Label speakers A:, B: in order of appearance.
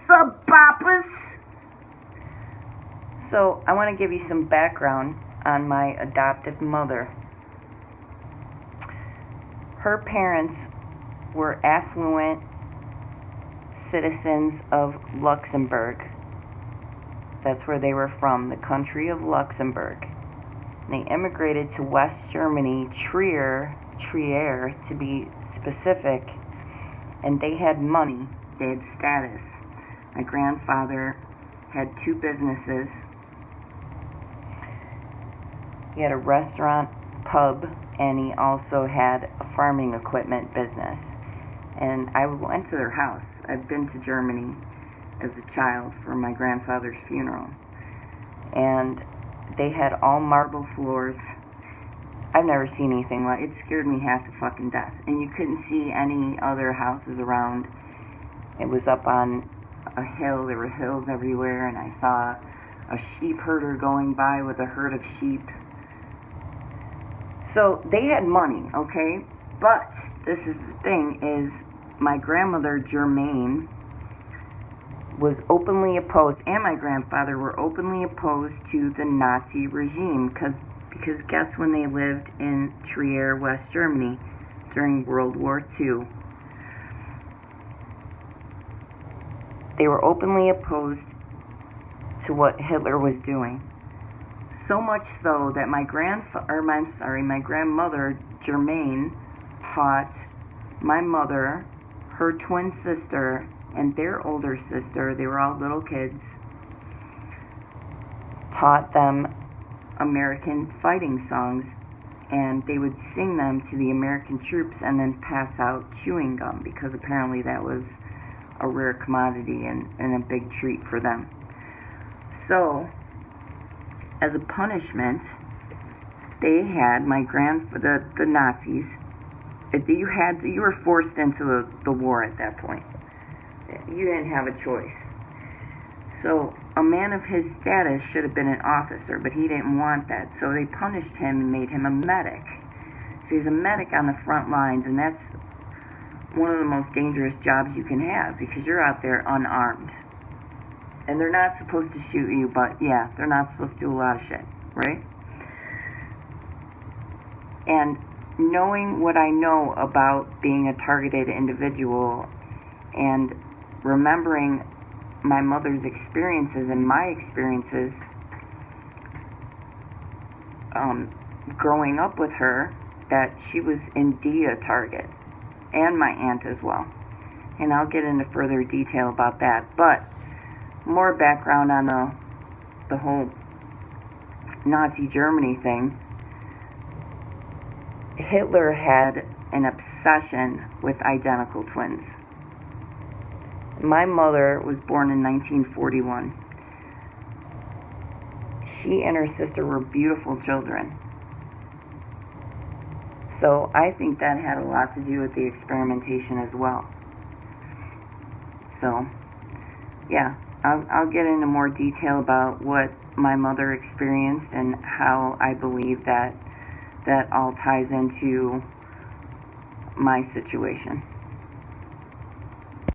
A: What's up, boppers? So, I want to give you some background on my adoptive mother. Her parents were affluent citizens of Luxembourg. That's where they were from, the country of Luxembourg. They immigrated to West Germany, Trier to be specific, and they had money, they had status. My grandfather had 2 businesses. He had a restaurant, pub, and he also had a farming equipment business. And I went to their house. I've been to Germany as a child for my grandfather's funeral. And they had all marble floors. I've never seen anything like it. It scared me half to fucking death. And you couldn't see any other houses around. It was up on a hill. There were hills everywhere, and I saw a sheep herder going by with a herd of sheep. So they had money, okay? But this is the thing, is my grandmother Germaine was openly opposed, and my grandfather were openly opposed to the Nazi regime, because guess when they lived in Trier, West Germany during World War II? They were openly opposed to what Hitler was doing. So much so that my grandmother Germaine taught my mother, her twin sister, and their older sister, they were all little kids, taught them American fighting songs, and they would sing them to the American troops and then pass out chewing gum, because apparently that was a rare commodity and a big treat for them. So, as a punishment, they had the Nazis. You were forced into the war at that point. You didn't have a choice. So a man of his status should have been an officer, but he didn't want that. So they punished him and made him a medic. So he's a medic on the front lines, and that's one of the most dangerous jobs you can have, because you're out there unarmed. And they're not supposed to shoot you, but yeah, they're not supposed to do a lot of shit, right? And knowing what I know about being a targeted individual, and remembering my mother's experiences and my experiences growing up with her, that she was indeed a target, and my aunt as well. And I'll get into further detail about that. But more background on the whole Nazi Germany thing. Hitler had an obsession with identical twins. My mother was born in 1941. She and her sister were beautiful children. So I think that had a lot to do with the experimentation as well. So, yeah, I'll get into more detail about what my mother experienced and how I believe that all ties into my situation.